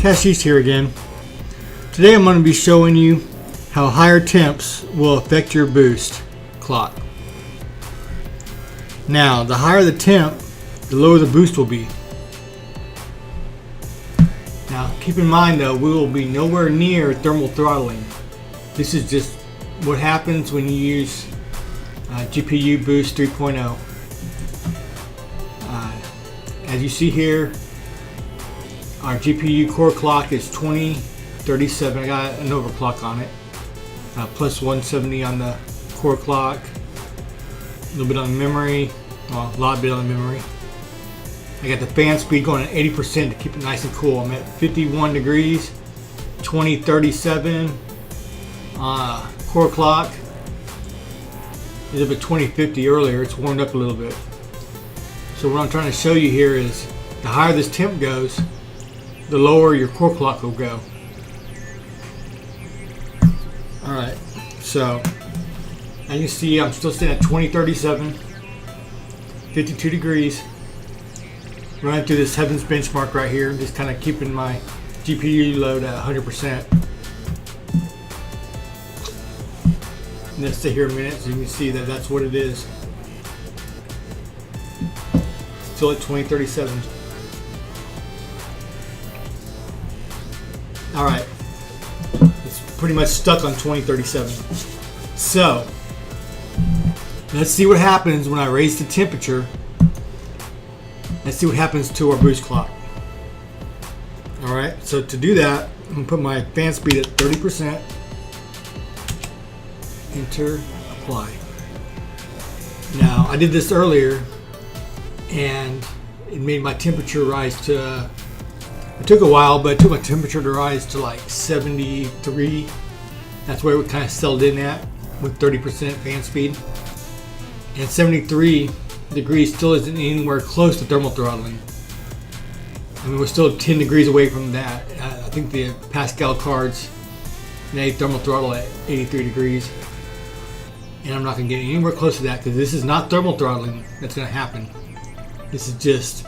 Cashish here again. Today I'm going to be showing you how higher temps will affect your boost clock. Now, the higher the temp, the lower the boost will be. Now, keep in mind though, we will be nowhere near thermal throttling. This is just what happens when you use GPU Boost 3.0. As you see here, our GPU core clock is 2037. I got an overclock on it. Plus 170 on the core clock. A little bit on the memory. Well, a lot bit on the memory. I got the fan speed going at 80% to keep it nice and cool. I'm at 51 degrees, 2037 core clock. It was up at 2050 earlier. It's warmed up a little bit. So what I'm trying to show you here is the higher this temp goes, the lower your core clock will go. Alright, so as you see, I'm still sitting at 2037, 52 degrees, running through this Heavens benchmark right here, just kind of keeping my GPU load at 100%. Let's stay here a minute so you can see that that's what it is. Still at 2037. Alright, it's pretty much stuck on 2037. So, let's see what happens when I raise the temperature. Let's see what happens to our boost clock. Alright, so to do that, I'm going to put my fan speed at 30%. Enter, apply. Now, I did this earlier and it made my temperature rise to, it took a while, but it took my temperature to rise to like 73. That's where it kind of settled in at with 30% fan speed. And 73 degrees still isn't anywhere close to thermal throttling. I mean, we're still 10 degrees away from that. I think the Pascal cards made thermal throttle at 83 degrees. And I'm not going to get anywhere close to that because this is not thermal throttling that's going to happen. This is just,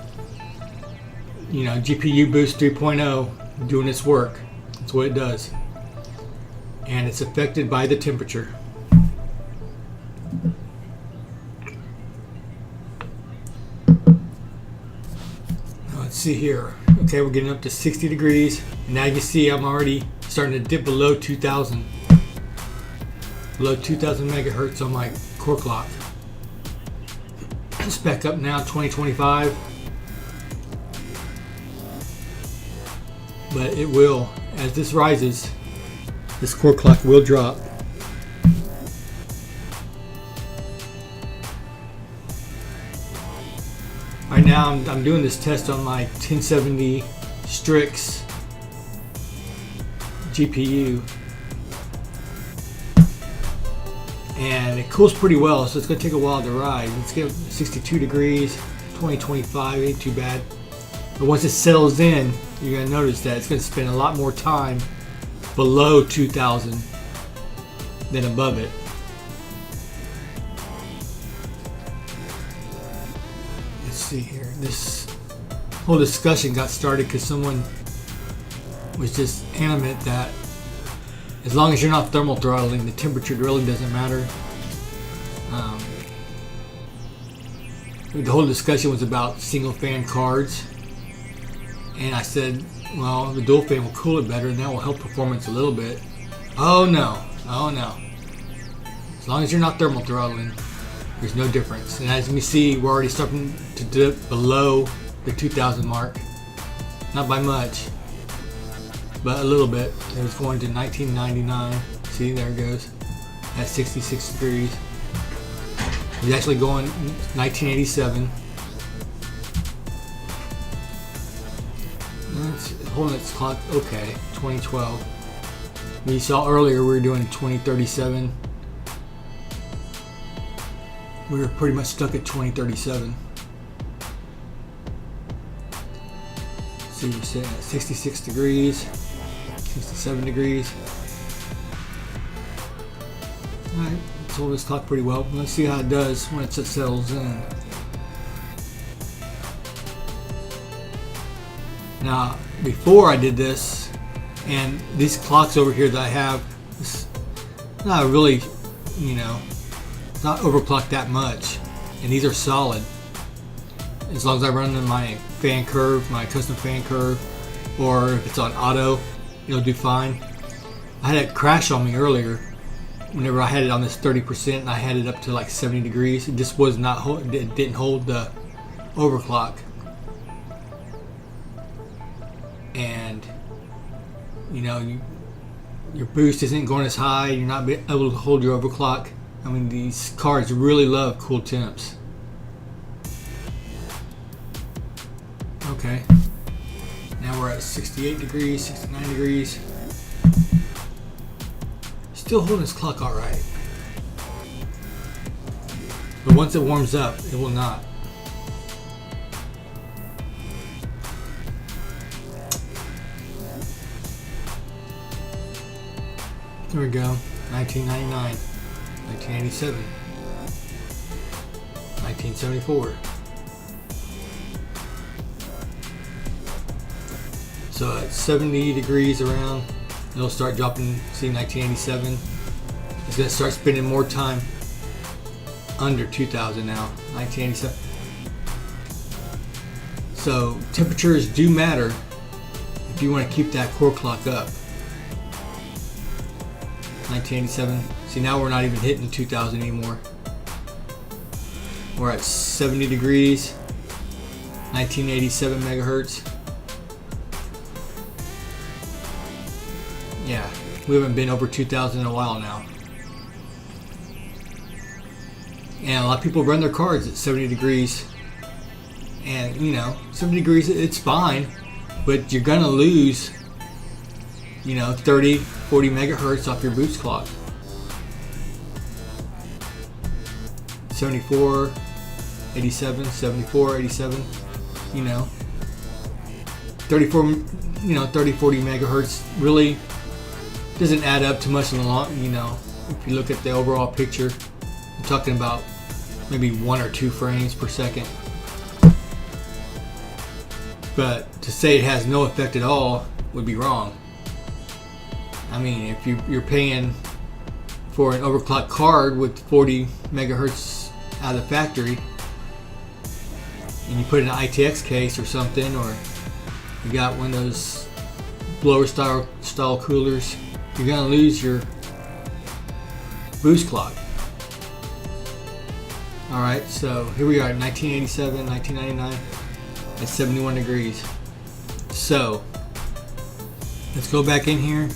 you know, GPU Boost 3.0 doing its work. That's what it does. And it's affected by the temperature. Now let's see here. Okay, we're getting up to 60 degrees. And now you can see I'm already starting to dip below 2000. Below 2000 megahertz on my core clock. It's back up now, 2025. But it will, as this rises, this core clock will drop. Right now I'm doing this test on my 1070 Strix GPU. And it cools pretty well, so it's going to take a while to rise. Let's get 62 degrees, 2025, ain't too bad. But once it settles in, you're going to notice that it's going to spend a lot more time below 2000 than above it. Let's see here. This whole discussion got started because someone was just animate that as long as you're not thermal throttling, the temperature really doesn't matter. The whole discussion was about single fan cards. And I said, well, the dual fan will cool it better and that will help performance a little bit. Oh no, oh no. As long as you're not thermal throttling, there's no difference. And as you can see, we're already starting to dip below the 2000 mark. Not by much, but a little bit. It was going to 1999. See, there it goes. At 66 degrees. It's actually going 1987. It's holding its clock okay. 2012. You saw earlier we were doing 2037. We were pretty much stuck at 2037. See, we're sitting at 66 degrees, 67 degrees. Alright, it's holding this clock pretty well. Let's see how it does when it settles in. Now, before I did this, and these clocks over here that I have, it's not really, you know, it's not overclocked that much, and these are solid. As long as I run in my fan curve, my custom fan curve, or if it's on auto, it'll do fine. I had it crash on me earlier whenever I had it on this 30% and I had it up to like 70 degrees. It just was not, it didn't hold the overclock. And you know, your boost isn't going as high, you're not able to hold your overclock. I mean, these cards really love cool temps. Okay, now we're at 68 degrees, 69 degrees. Still holding this clock all right. But once it warms up, it will not. There we go. 1999, 1987, 1974. So at 70 degrees around, it'll start dropping. See, 1987. It's going to start spending more time under 2000 now. 1987. So temperatures do matter if you want to keep that core clock up. 1987. See, now we're not even hitting 2000 anymore. We're at 70 degrees. 1987 megahertz. Yeah, we haven't been over 2000 in a while now. And a lot of people run their cards at 70 degrees. And, you know, 70 degrees, it's fine. But you're going to lose, you know, 30, 40 megahertz off your boost clock. 74, 87, 74, 87, you know. 34, you know, 30, 40 megahertz really doesn't add up too much in the long, you know. If you look at the overall picture, I'm talking about maybe 1 or 2 frames per second. But to say it has no effect at all would be wrong. I mean, if you're paying for an overclocked card with 40 megahertz out of the factory, and you put it in an ITX case or something, or you got one of those blower style coolers, you're gonna lose your boost clock. All right, so here we are at 1987, 1999 at 71 degrees. So let's go back in here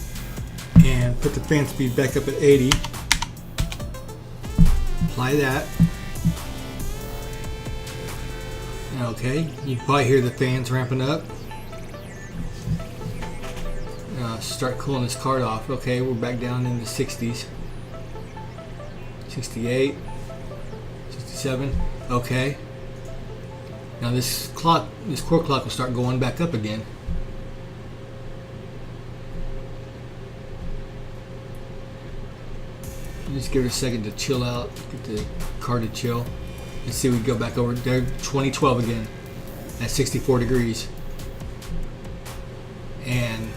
and put the fan speed back up at 80. Apply that. Okay, you can probably hear the fans ramping up. Start cooling this card off. Okay, we're back down in the 60s. 68, 67. Okay. Now this core clock will start going back up again. Just give it a second to chill out, get the card to chill. Let's see, we go back over there, 2012 again, at 64 degrees. And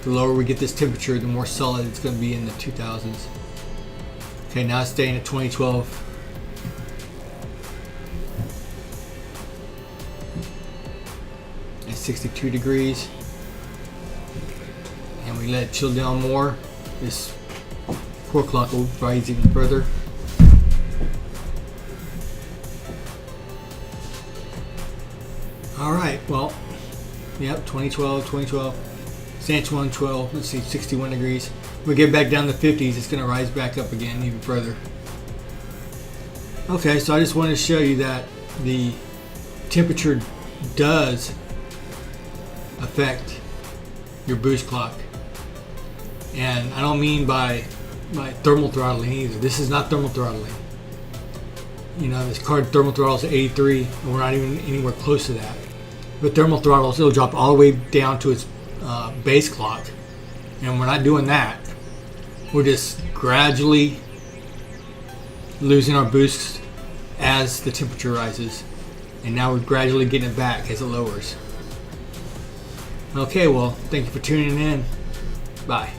the lower we get this temperature, the more solid it's going to be in the 2000s. Okay, now it's staying at 2012. At 62 degrees. And we let it chill down more. This core clock will rise even further. Alright, well, yep, 2012. San 112, let's see, 61 degrees. When we get back down to the 50s, it's going to rise back up again even further. Okay, so I just wanted to show you that the temperature does affect your boost clock. And I don't mean by thermal throttling either. This is not thermal throttling. You know, this card thermal throttles at 83, and we're not even anywhere close to that. But thermal throttles, it'll drop all the way down to its base clock, and we're not doing that. We're just gradually losing our boost as the temperature rises, and now we're gradually getting it back as it lowers. Okay, well, thank you for tuning in. Bye.